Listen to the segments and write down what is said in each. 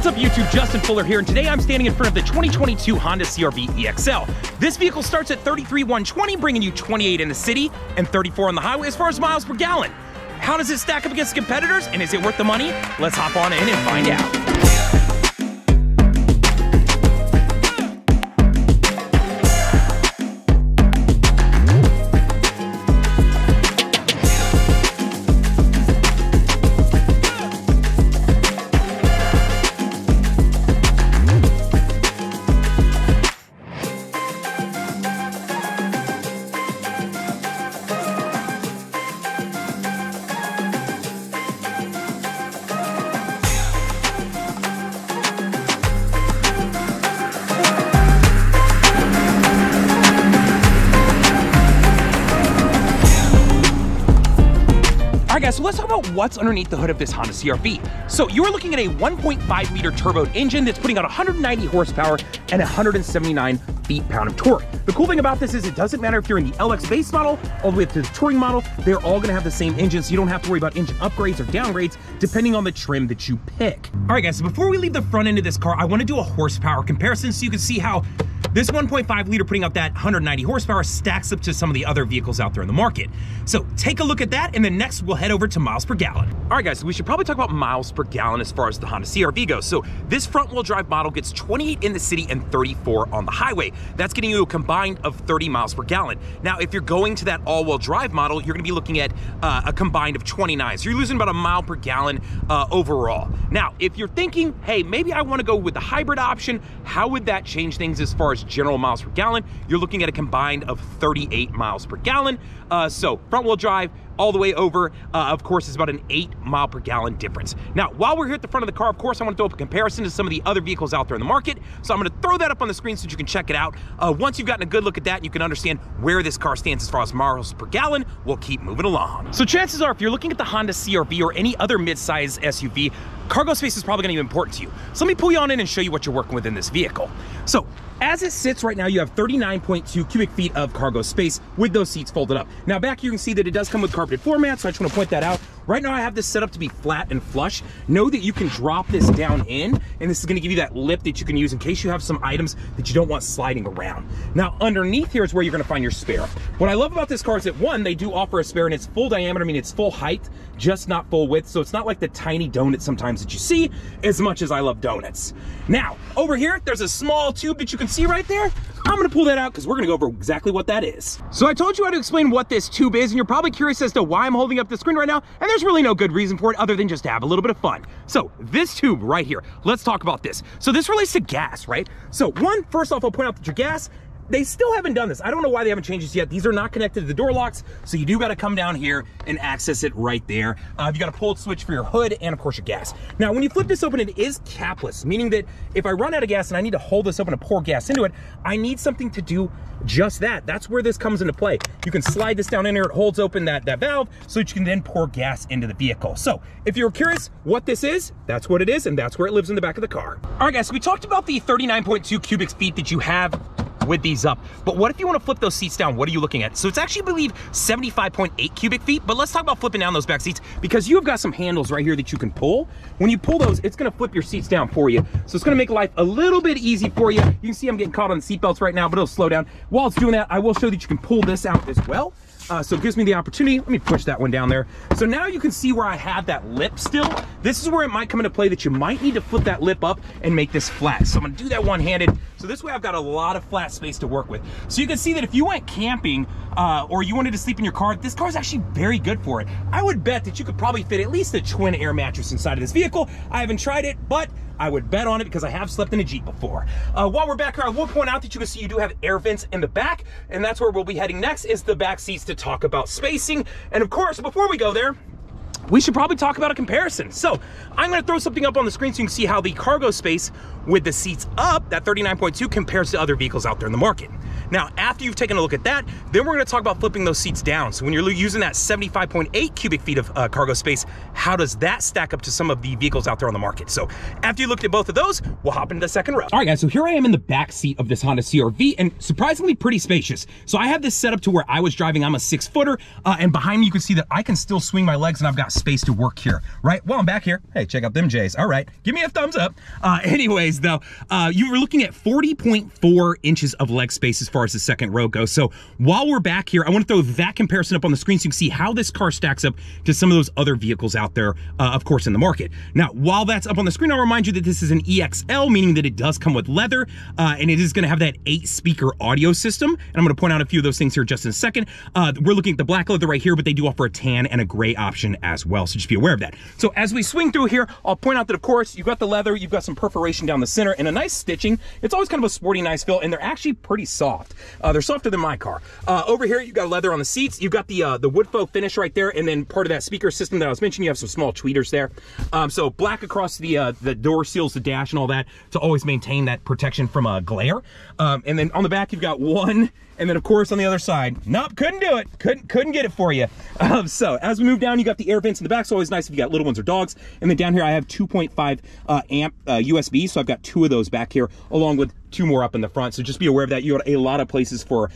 What's up YouTube, Justin Fuller here, and today I'm standing in front of the 2022 Honda CR-V EXL. This vehicle starts at 33,120, bringing you 28 in the city and 34 on the highway as far as miles per gallon. How does it stack up against competitors, and is it worth the money? Let's hop on in and find out. Alright guys, so let's talk about what's underneath the hood of this Honda CR-V. So you're looking at a 1.5 liter turbo engine that's putting out 190 horsepower and 179 feet-pound of torque. The cool thing about this is it doesn't matter if you're in the LX base model all the way up to the touring model, they're all gonna have the same engine, so you don't have to worry about engine upgrades or downgrades depending on the trim that you pick. Alright guys, so before we leave the front end of this car, I wanna do a horsepower comparison so you can see how this 1.5 liter putting out that 190 horsepower stacks up to some of the other vehicles out there in the market. So take a look at that, and then next we'll head over to miles per gallon. All right guys, so we should probably talk about miles per gallon as far as the Honda CR-V goes. So this front wheel drive model gets 28 in the city and 34 on the highway. That's getting you a combined of 30 miles per gallon. Now, if you're going to that all-wheel drive model, you're gonna be looking at a combined of 29. So you're losing about a mile per gallon overall. Now, if you're thinking, hey, maybe I wanna go with the hybrid option, how would that change things as far as general miles per gallon? You're looking at a combined of 38 miles per gallon. So front wheel drive all the way over, of course, is about an 8 mile per gallon difference. Now, while we're here at the front of the car, of course, I want to throw up a comparison to some of the other vehicles out there in the market. So I'm going to throw that up on the screen so that you can check it out. Once you've gotten a good look at that and you can understand where this car stands as far as miles per gallon, we'll keep moving along. So chances are, if you're looking at the Honda CR-V or any other mid-size SUV, cargo space is probably going to be important to you. So let me pull you on in and show you what you're working with in this vehicle. So as it sits right now, you have 39.2 cubic feet of cargo space with those seats folded up. Now back here you can see that it does come with carpeted floor mats, so I just want to point that out. Right now I have this set up to be flat and flush. Know that you can drop this down in, and this is going to give you that lip that you can use in case you have some items that you don't want sliding around. Now underneath here is where you're going to find your spare. What I love about this car is that, one, they do offer a spare and it's full diameter, I mean it's full height, just not full width, so it's not like the tiny donut sometimes that you see, as much as I love donuts. Now, over here, there's a small tube that you can see right there. I'm gonna pull that out because we're gonna go over exactly what that is. So I told you how to explain what this tube is, and you're probably curious as to why I'm holding up the screen right now, and there's really no good reason for it other than just to have a little bit of fun. So this tube right here, let's talk about this. So this relates to gas, right? So one, first off, I'll point out that your gas, they still haven't done this. I don't know why they haven't changed this yet. These are not connected to the door locks, so you do gotta come down here and access it right there. You got a pull switch for your hood and of course your gas. Now, when you flip this open, it is capless, meaning that if I run out of gas and I need to hold this open to pour gas into it, I need something to do just that. That's where this comes into play. You can slide this down in here, it holds open that valve so that you can then pour gas into the vehicle. So if you're curious what this is, that's what it is, and that's where it lives in the back of the car. All right guys, so we talked about the 39.2 cubic feet that you have with these up, but what if you want to flip those seats down? What are you looking at? So it's actually, I believe, 75.8 cubic feet, but let's talk about flipping down those back seats because you've got some handles right here that you can pull. When you pull those, it's going to flip your seats down for you, so it's going to make life a little bit easy for you. You can see I'm getting caught on the seat belts right now, but it'll slow down. While it's doing that, I will show that you can pull this out as well. So it gives me the opportunity. Let me push that one down there. So now you can see where I have that lip still. This is where it might come into play that you might need to flip that lip up and make this flat. So I'm gonna do that one-handed. So this way I've got a lot of flat space to work with. So you can see that if you went camping or you wanted to sleep in your car, this car is actually very good for it. I would bet that you could probably fit at least a twin air mattress inside of this vehicle. I haven't tried it, but I would bet on it because I have slept in a Jeep before. While we're back here, I will point out that you can see you do have air vents in the back, and that's where we'll be heading next, is the back seats to talk about spacing. And of course, before we go there, we should probably talk about a comparison. So I'm gonna throw something up on the screen so you can see how the cargo space with the seats up, that 39.2, compares to other vehicles out there in the market. Now, after you've taken a look at that, then we're gonna talk about flipping those seats down. So when you're using that 75.8 cubic feet of cargo space, how does that stack up to some of the vehicles out there on the market? So after you looked at both of those, we'll hop into the second row. All right, guys, so here I am in the back seat of this Honda CR-V, and surprisingly pretty spacious. So I have this set up to where I was driving, I'm a 6-footer, and behind me you can see that I can still swing my legs and I've got space to work here, right? While I'm back here, hey, check out them J's. All right, give me a thumbs up. Anyways, though, you were looking at 40.4 inches of leg space as far as the second row goes. So while we're back here, I want to throw that comparison up on the screen so you can see how this car stacks up to some of those other vehicles out there, of course, in the market. Now, while that's up on the screen, I'll remind you that this is an EXL, meaning that it does come with leather, and it is going to have that 8-speaker audio system. And I'm going to point out a few of those things here just in a second. We're looking at the black leather right here, but they do offer a tan and a gray option as well, so just be aware of that. So as we swing through here, I'll point out that, of course, you've got the leather, you've got some perforation down the center, and a nice stitching. It's always kind of a sporty, nice feel, and they're actually pretty soft. They're softer than my car. Over here, you've got leather on the seats. You've got the wood faux finish right there, and then part of that speaker system that I was mentioning, you have some small tweeters there. So black across the door seals, the dash, and all that to always maintain that protection from glare. And then on the back, you've got one. And then, of course, on the other side, nope, couldn't do it. Couldn't get it for you. So as we move down, you got the air vents in the back. So always nice if you got little ones or dogs. And then down here, I have 2.5 amp USB. So I've got 2 of those back here, along with 2 more up in the front. So just be aware of that. You got a lot of places for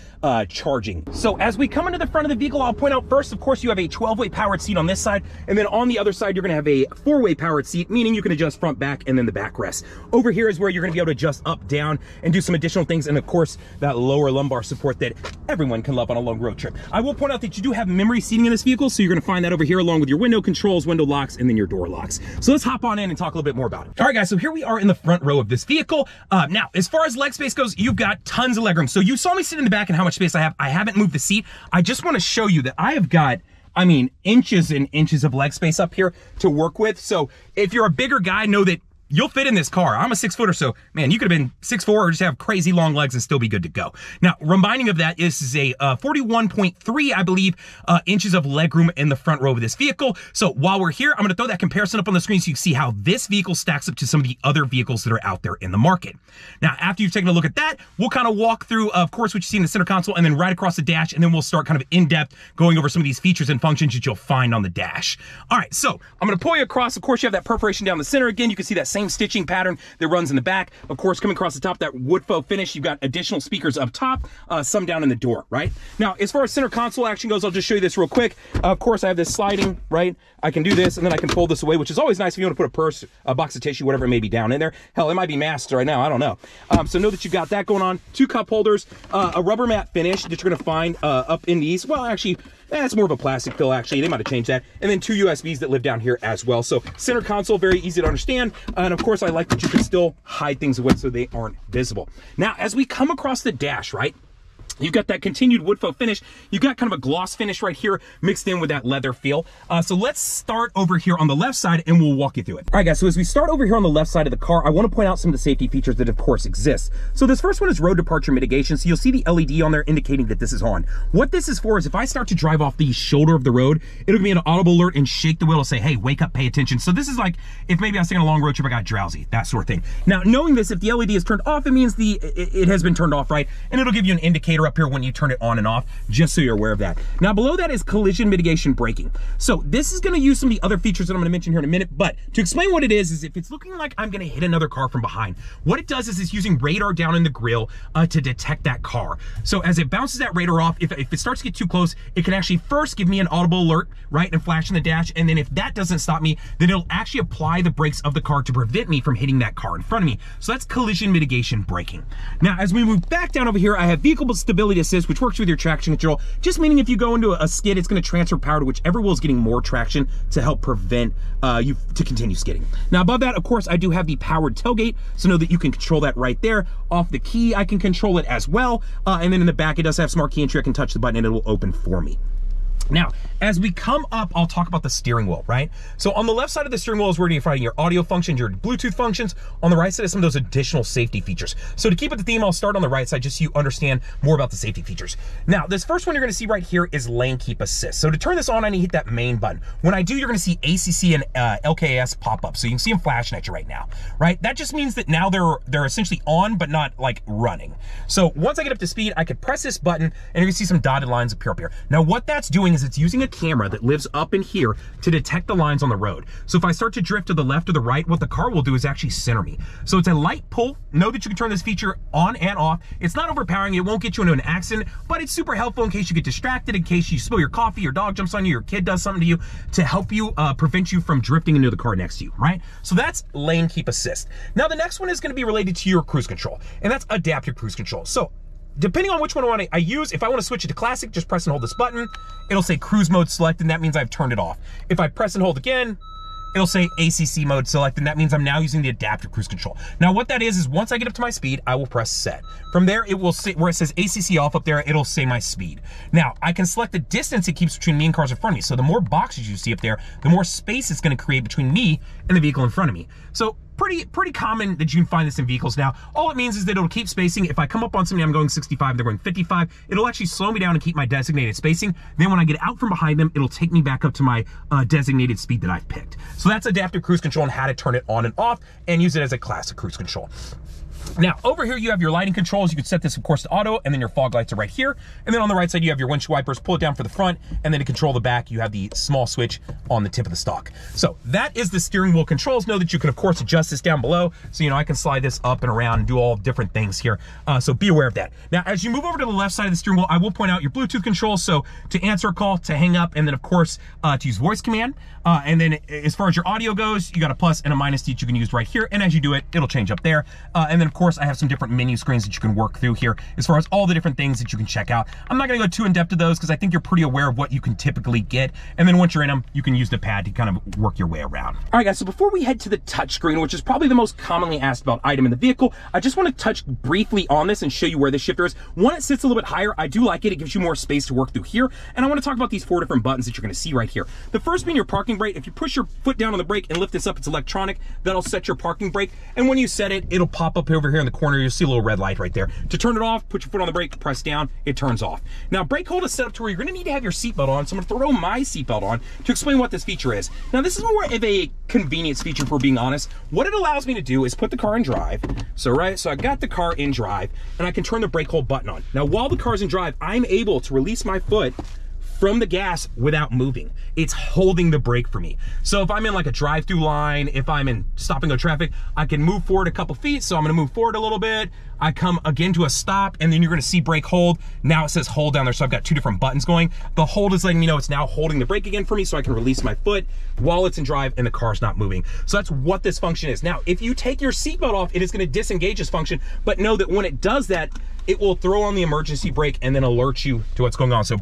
charging. So as we come into the front of the vehicle, I'll point out first, of course, you have a 12-way powered seat on this side. And then on the other side, you're going to have a 4-way powered seat, meaning you can adjust front, back, and then the backrest. Over here is where you're going to be able to adjust up, down, and do some additional things. And of course, that lower lumbar support that everyone can love on a long road trip. I will point out that you do have memory seating in this vehicle, so you're going to find that over here along with your window controls, window locks, and then your door locks. So let's hop on in and talk a little bit more about it. All right, guys, so here we are in the front row of this vehicle. Now, as far as leg space goes, you've got tons of legroom. So you saw me sit in the back and how much space I have. I haven't moved the seat. I just want to show you that I have got, I mean, inches and inches of leg space up here to work with. So if you're a bigger guy, know that you'll fit in this car. I'm a 6-footer, so man, you could have been 6'4" or just have crazy long legs and still be good to go. Now, reminding of that, this is a 41.3, I believe, inches of legroom in the front row of this vehicle. So while we're here, I'm going to throw that comparison up on the screen so you can see how this vehicle stacks up to some of the other vehicles that are out there in the market. Now, after you've taken a look at that, we'll kind of walk through, of course, what you see in the center console and then right across the dash, and then we'll start kind of in-depth going over some of these features and functions that you'll find on the dash. All right, so I'm going to pull you across. Of course, you have that perforation down the center. Again, you can see that same stitching pattern that runs in the back. Of course, coming across the top, that wood faux finish, you've got additional speakers up top, some down in the door, right? Now, as far as center console action goes, I'll just show you this real quick. Of course, I have this sliding, right? I can do this, and then I can fold this away, which is always nice if you want to put a purse, a box of tissue, whatever it may be down in there. Hell, it might be masked right now, I don't know. So know that you've got that going on. 2 cup holders, a rubber mat finish that you're going to find up in these. Well, actually, that's more of a plastic fill, actually. They might have changed that. And then 2 USBs that live down here as well. So center console, very easy to understand. And of course, I like that you can still hide things away so they aren't visible. Now, as we come across the dash, right? You've got that continued wood faux finish. You've got kind of a gloss finish right here mixed in with that leather feel. So let's start over here on the left side and we'll walk you through it. All right, guys, so as we start over here on the left side of the car, I want to point out some of the safety features that of course exist. So this first one is road departure mitigation. So you'll see the LED on there indicating that this is on. What this is for is if I start to drive off the shoulder of the road, it'll give me an audible alert and shake the wheel to say, hey, wake up, pay attention. So this is like if maybe I was taking a long road trip, I got drowsy, that sort of thing. Now, knowing this, if the LED is turned off, it means it has been turned off, right? And it'll give you an indicator up here when you turn it on and off, just so you're aware of that. Now below that is collision mitigation braking. So this is going to use some of the other features that I'm going to mention here in a minute, but to explain what it is if it's looking like I'm going to hit another car from behind, what it does is it's using radar down in the grill to detect that car. So as it bounces that radar off, if it starts to get too close, it can actually first give me an audible alert, right, and flash in the dash, and then if that doesn't stop me, then it'll actually apply the brakes of the car to prevent me from hitting that car in front of me. So that's collision mitigation braking. Now as we move back down over here, I have vehicle stability assist, which works with your traction control, just meaning if you go into a skid, it's going to transfer power to whichever wheel is getting more traction to help prevent you to continue skidding. Now above that, of course, I do have the powered tailgate, so know that you can control that right there. Off the key, I can control it as well, and then in the back, it does have smart key entry. I can touch the button and it will open for me. Now, as we come up, I'll talk about the steering wheel, right? So on the left side of the steering wheel is where you're finding your audio functions, your Bluetooth functions. On the right side is some of those additional safety features. So to keep with the theme, I'll start on the right side just so you understand more about the safety features. Now, this first one you're gonna see right here is lane keep assist. So to turn this on, I need to hit that main button. When I do, you're gonna see ACC and LKS pop up. So you can see them flashing at you right now, right? That just means that now they're essentially on, but not like running. So once I get up to speed, I could press this button and you're gonna see some dotted lines appear up here. Now what that's doing is it's using a camera that lives up in here to detect the lines on the road. So if I start to drift to the left or the right, what the car will do is actually center me. So it's a light pull. Know that you can turn this feature on and off. It's not overpowering. It won't get you into an accident, but it's super helpful in case you get distracted, in case you spill your coffee, your dog jumps on you, your kid does something to you, to help you prevent you from drifting into the car next to you, right? So that's lane keep assist. Now the next one is going to be related to your cruise control, and that's adaptive cruise control. So depending on which one I use, if I want to switch it to classic, just press and hold this button. It'll say cruise mode selected, and that means I've turned it off. If I press and hold again, it'll say ACC mode selected, and that means I'm now using the adaptive cruise control. Now what that is once I get up to my speed, I will press set. From there, it will say, where it says ACC off up there, it'll say my speed. Now, I can select the distance it keeps between me and cars in front of me. So the more boxes you see up there, the more space it's gonna create between me and the vehicle in front of me. So pretty common that you can find this in vehicles now. All it means is that it'll keep spacing. If I come up on somebody, I'm going 65, they're going 55, it'll actually slow me down and keep my designated spacing. Then when I get out from behind them, it'll take me back up to my designated speed that I've picked. So that's adaptive cruise control and how to turn it on and off and use it as a classic cruise control. Now, over here you have your lighting controls. You can set this, of course, to auto, and then your fog lights are right here. And then on the right side, you have your windshield wipers. Pull it down for the front, and then to control the back, you have the small switch on the tip of the stalk. So that is the steering wheel controls. Know that you can, of course, adjust this down below. So, you know, I can slide this up and around and do all different things here. So be aware of that. Now, as you move over to the left side of the steering wheel, I will point out your Bluetooth controls. So to answer a call, to hang up, and then, of course, to use voice command. And then as far as your audio goes, you got a plus and a minus that you can use right here. And as you do it, it'll change up there. And then, of course, I have some different menu screens that you can work through here as far as all the different things that you can check out. I'm not gonna go too in depth to those because I think you're pretty aware of what you can typically get. And then once you're in them, you can use the pad to kind of work your way around. All right, guys, so before we head to the touchscreen, which is probably the most commonly asked about item in the vehicle, I just want to touch briefly on this and show you where the shifter is. One, it sits a little bit higher. I do like it. It gives you more space to work through here. And I want to talk about these 4 different buttons that you're gonna see right here. The first being your parking brake. If you push your foot down on the brake and lift this up, it's electronic. That'll set your parking brake. And when you set it, it'll pop up over here in the corner. You'll see a little red light right there. To turn it off, put your foot on the brake, press down, it turns off. Now, brake hold is set up to where you're gonna need to have your seatbelt on, so I'm gonna throw my seatbelt on to explain what this feature is. Now, this is more of a convenience feature, if we're being honest. What it allows me to do is put the car in drive. So I got the car in drive, and I can turn the brake hold button on. Now, while the car's in drive, I'm able to release my foot from the gas without moving. It's holding the brake for me. So if I'm in like a drive-through line, if I'm in stop and go traffic, I can move forward a couple feet. So I'm gonna move forward a little bit. I come again to a stop, and then you're gonna see brake hold. Now it says hold down there, so I've got 2 different buttons going. The hold is letting me know it's now holding the brake again for me, so I can release my foot while it's in drive and the car's not moving. So that's what this function is. Now, if you take your seatbelt off, it is gonna disengage this function, but know that when it does that, it will throw on the emergency brake and then alert you to what's going on. So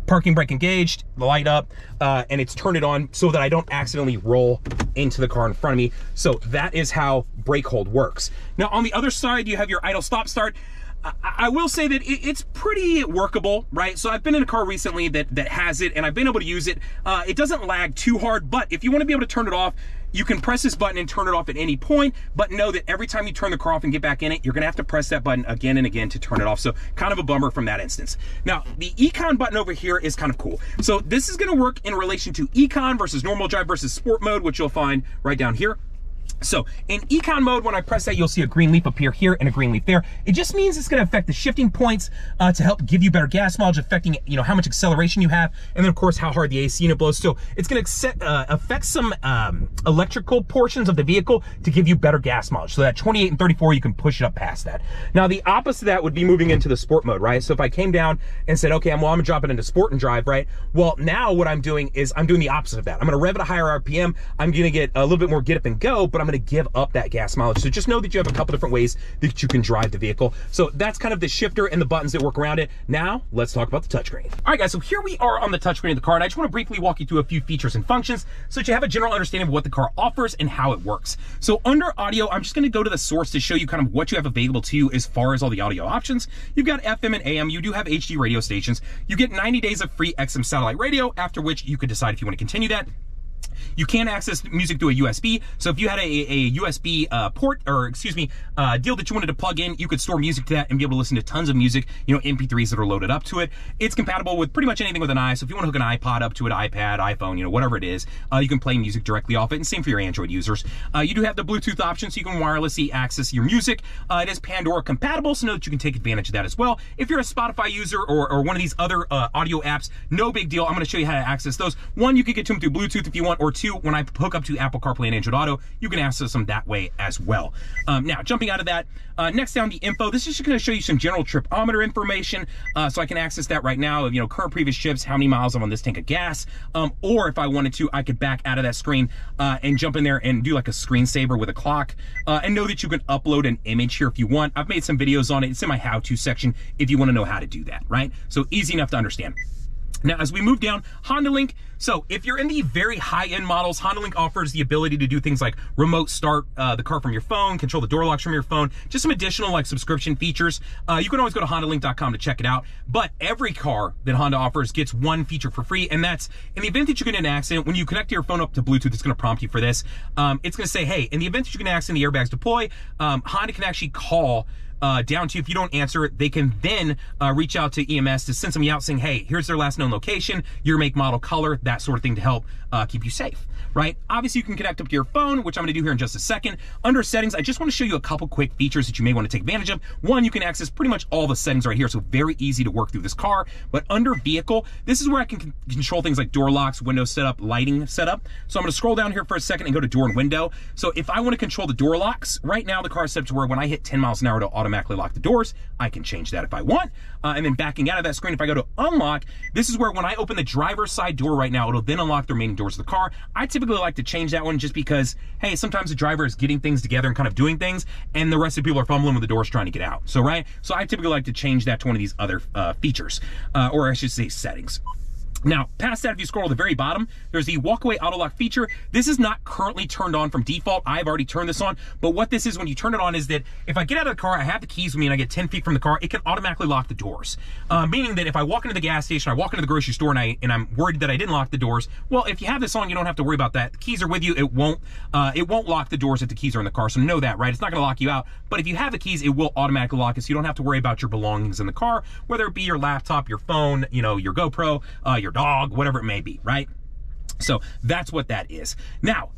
parking brake engaged, the light up, and it's turned it on so that I don't accidentally roll into the car in front of me. So that is how brake hold works. Now, on the other side, you have your idle stop start. I will say that it's pretty workable, right? So I've been in a car recently that has it, and I've been able to use it. It doesn't lag too hard, but if you want to be able to turn it off, you can press this button and turn it off at any point, but know that every time you turn the car off and get back in it, you're gonna have to press that button again and again to turn it off. So kind of a bummer from that instance. Now, the Econ button over here is kind of cool. So this is gonna work in relation to Econ versus normal drive versus sport mode, which you'll find right down here. So in Econ mode, when I press that, you'll see a green leaf appear here and a green leaf there. It just means it's going to affect the shifting points to help give you better gas mileage, affecting, you know, how much acceleration you have, and then of course how hard the AC unit blows. So it's going to affect some electrical portions of the vehicle to give you better gas mileage. So that 28 and 34, you can push it up past that. Now the opposite of that would be moving into the sport mode, right? So if I came down and said, okay, I'm gonna drop it into sport and drive, right? Well, now what I'm doing is I'm doing the opposite of that. I'm going to rev at a higher RPM. I'm going to get a little bit more get up and go, but I'm going gonna give up that gas mileage. So just know that you have a couple different ways that you can drive the vehicle. So that's kind of the shifter and the buttons that work around it. Now, let's talk about the touchscreen. All right, guys, so here we are on the touchscreen of the car, and I just wanna briefly walk you through a few features and functions so that you have a general understanding of what the car offers and how it works. So under audio, I'm just gonna go to the source to show you kind of what you have available to you as far as all the audio options. You've got FM and AM, you do have HD radio stations. You get 90 days of free XM satellite radio, after which you could decide if you wanna continue that. You can access music through a USB. So if you had a USB port, or excuse me, deal that you wanted to plug in, you could store music to that and be able to listen to tons of music, you know, MP3s that are loaded up to it. It's compatible with pretty much anything with an i. So if you want to hook an iPod up to an iPad, iPhone, you know, whatever it is, you can play music directly off it, and same for your Android users. You do have the Bluetooth option, so you can wirelessly access your music. It is Pandora compatible, so know that you can take advantage of that as well. If you're a Spotify user or one of these other audio apps, no big deal. I'm going to show you how to access those. One, you can get to them through Bluetooth if you want, or two, when I hook up to Apple CarPlay and Android Auto, you can access them that way as well. Now, jumping out of that, next down the info, this is just going to show you some general tripometer information, so I can access that right now, you know, current previous trips, how many miles I'm on this tank of gas, or if I wanted to, I could back out of that screen and jump in there and do like a screensaver with a clock, and know that you can upload an image here if you want. I've made some videos on it. It's in my how-to section if you want to know how to do that, right? So easy enough to understand. Now, as we move down, Honda Link. So if you're in the very high-end models, Honda Link offers the ability to do things like remote start the car from your phone, control the door locks from your phone, just some additional like subscription features. You can always go to HondaLink.com to check it out. But every car that Honda offers gets one feature for free, and that's in the event that you get in an accident, when you connect your phone up to Bluetooth, it's going to prompt you for this. It's going to say, hey, in the event that you get in an accident, the airbags deploy, Honda can actually call down to you. If you don't answer it, they can then reach out to EMS to send somebody out saying, hey, here's their last known location, your make, model, color, that sort of thing to help keep you safe, right? Obviously, you can connect up to your phone, which I'm gonna do here in just a second. Under settings, I just wanna show you a couple quick features that you may wanna take advantage of. One, you can access pretty much all the settings right here, so very easy to work through this car. But under vehicle, this is where I can control things like door locks, window setup, lighting setup. So I'm gonna scroll down here for a second and go to door and window. So if I wanna control the door locks, right now the car is set to where when I hit 10 miles an hour, it'll automatically lock the doors. I can change that if I want. And then backing out of that screen, if I go to unlock, this is where when I open the driver's side door right now, it'll then unlock the remaining doors of the car. I typically like to change that one just because, hey, sometimes the driver is getting things together and kind of doing things, and the rest of the people are fumbling with the doors trying to get out. So, right? So I typically like to change that to one of these other features, or I should say settings. Now, past that, if you scroll to the very bottom, there's the walkaway auto lock feature. This is not currently turned on from default. I've already turned this on, but what this is when you turn it on is that if I get out of the car, I have the keys with me and I get 10 feet from the car, it can automatically lock the doors. Meaning that if I walk into the gas station, I walk into the grocery store and I'm worried that I didn't lock the doors, well, if you have this on, you don't have to worry about that. The keys are with you. It won't lock the doors if the keys are in the car. So know that, right? It's not gonna lock you out, but if you have the keys, it will automatically lock it, so you don't have to worry about your belongings in the car, whether it be your laptop, your phone, you know, your GoPro, your dog, whatever it may be, right? So that's what that is. Now,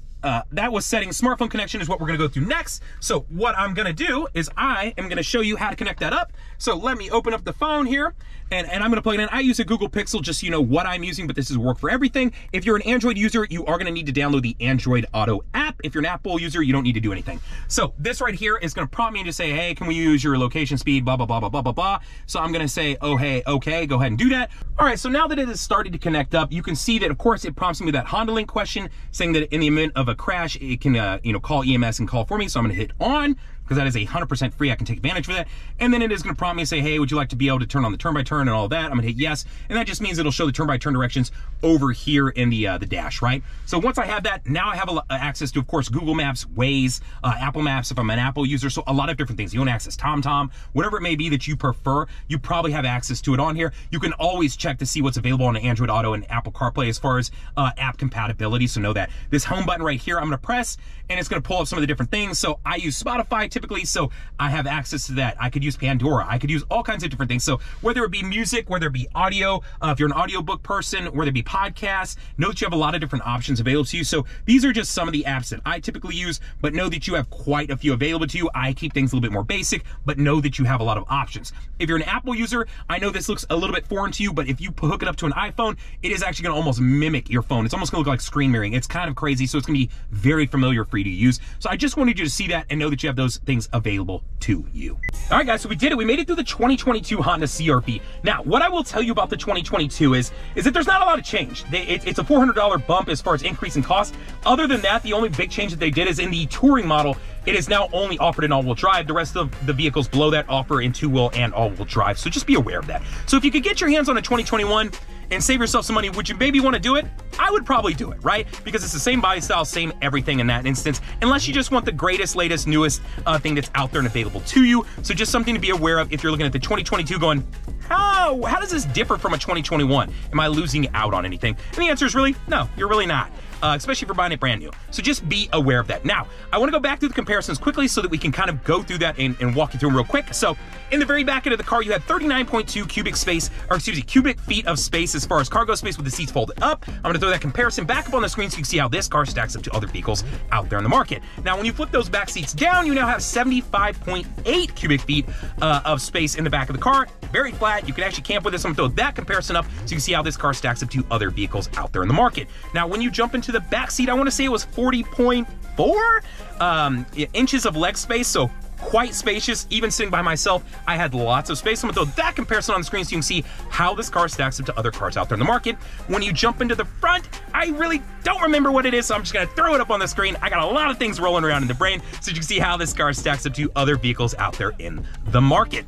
that was settings. Smartphone connection is what we're gonna go through next. So what I'm gonna do is I am gonna show you how to connect that up. So let me open up the phone here, and I'm gonna plug it in. I use a Google Pixel just so you know what I'm using, but this is work for everything. If you're an Android user, you are gonna need to download the Android Auto app. If you're an Apple user, you don't need to do anything. So this right here is gonna prompt me to say, hey, can we use your location speed, blah, blah, blah, blah, blah, blah, blah. So I'm gonna say, oh, hey, okay, go ahead and do that. All right, so now that it has started to connect up, you can see that, of course, it prompts me with that Honda Link question, saying that in the event of a crash, it can, you know, call EMS and call for me. So I'm gonna hit on, because that is 100% free. I can take advantage of that. And then it is gonna prompt me and say, hey, would you like to be able to turn on the turn-by-turn and all that? I'm gonna hit yes. And that just means it'll show the turn-by-turn directions over here in the dash, right? So once I have that, now I have access to, of course, Google Maps, Waze, Apple Maps if I'm an Apple user. So a lot of different things. You want to access TomTom, whatever it may be that you prefer, you probably have access to it on here. You can always check to see what's available on Android Auto and Apple CarPlay as far as app compatibility. So know that. This home button right here, I'm gonna press, and it's gonna pull up some of the different things. So I use Spotify typically, so I have access to that. I could use Pandora. I could use all kinds of different things. So whether it be music, whether it be audio, if you're an audiobook person, whether it be podcasts, know that you have a lot of different options available to you. So these are just some of the apps that I typically use, but know that you have quite a few available to you. I keep things a little bit more basic, but know that you have a lot of options. If you're an Apple user, I know this looks a little bit foreign to you, but if you hook it up to an iPhone, it is actually gonna almost mimic your phone. It's almost gonna look like screen mirroring. It's kind of crazy, so it's gonna be very familiar for you to use. So I just wanted you to see that and know that you have those things available to you. All right, guys, so we did it. We made it through the 2022 Honda CR-V. Now, what I will tell you about the 2022 is that there's not a lot of change. It's a $400 bump as far as increase in cost. Other than that, the only big change that they did is in the touring model, it is now only offered in all-wheel drive. The rest of the vehicles below that offer in two-wheel and all-wheel drive. So just be aware of that. So if you could get your hands on a 2021 and save yourself some money, would you maybe want to do it? I would probably do it, right? Because it's the same body style, same everything in that instance, unless you just want the greatest, latest, newest thing that's out there and available to you. So just something to be aware of if you're looking at the 2022 going, how does this differ from a 2021? Am I losing out on anything? And the answer is really, no, you're really not. Especially if you're buying it brand new. So just be aware of that. Now, I want to go back through the comparisons quickly so that we can kind of go through that and walk you through them real quick. So in the very back end of the car, you have 39.2 cubic feet of space as far as cargo space with the seats folded up. I'm going to throw that comparison back up on the screen so you can see how this car stacks up to other vehicles out there in the market. Now, when you flip those back seats down, you now have 75.8 cubic feet of space in the back of the car. Very flat. You can actually camp with this. I'm going to throw that comparison up so you can see how this car stacks up to other vehicles out there in the market. Now, when you jump into the back seat, I want to say it was 40.4 inches of leg space, so quite spacious. Even sitting by myself, I had lots of space. I'm gonna throw that comparison on the screen so you can see how this car stacks up to other cars out there in the market. When you jump into the front, I really don't remember what it is, so I'm just gonna throw it up on the screen. I got a lot of things rolling around in the brain so you can see how this car stacks up to other vehicles out there in the market.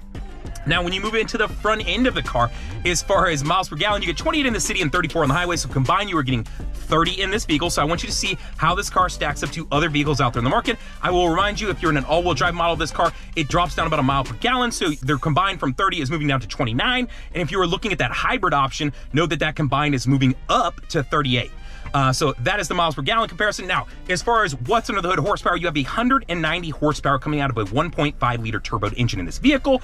Now, when you move into the front end of the car, as far as miles per gallon, you get 28 in the city and 34 on the highway. So combined, you are getting 30 in this vehicle. So I want you to see how this car stacks up to other vehicles out there in the market. I will remind you, if you're in an all-wheel drive model of this car, it drops down about a mile per gallon. So they're combined from 30 is moving down to 29. And if you are looking at that hybrid option, know that that combined is moving up to 38. So that is the miles per gallon comparison. Now, as far as what's under the hood horsepower, you have 190 horsepower coming out of a 1.5 liter turbo engine in this vehicle.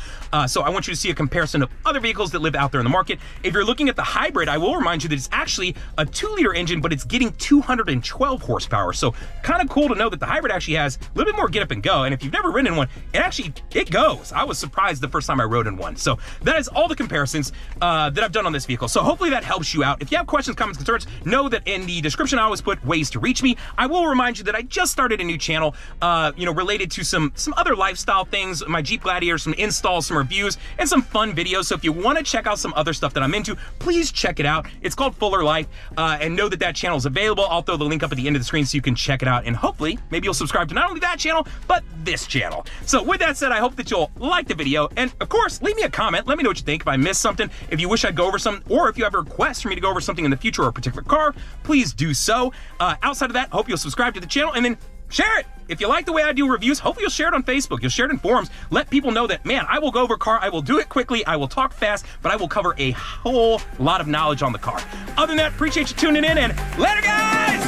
So I want you to see a comparison of other vehicles that live out there in the market. If you're looking at the hybrid, I will remind you that it's actually a 2-liter engine, but it's getting 212 horsepower. So kind of cool to know that the hybrid actually has a little bit more get up and go. And if you've never ridden in one, it goes. I was surprised the first time I rode in one. So that is all the comparisons that I've done on this vehicle. So hopefully that helps you out. If you have questions, comments, concerns, know that in the description I always put ways to reach me. I will remind you that I just started a new channel, related to some other lifestyle things, my Jeep Gladiator, some installs, some reviews, and some fun videos. So if you want to check out some other stuff that I'm into, please check it out. It's called Fuller Life, and know that that channel is available. I'll throw the link up at the end of the screen so you can check it out, and hopefully maybe you'll subscribe to not only that channel, but this channel. So with that said, I hope that you'll like the video, and of course, leave me a comment. Let me know what you think. If I missed something, if you wish I'd go over something, or if you have a request for me to go over something in the future or a particular car, please do so. Outside of that, I hope you'll subscribe to the channel and then share it. If you like the way I do reviews, hopefully you'll share it on Facebook. You'll share it in forums. Let people know that, man, I will go over a car. I will do it quickly. I will talk fast, but I will cover a whole lot of knowledge on the car. Other than that, appreciate you tuning in, and later, guys!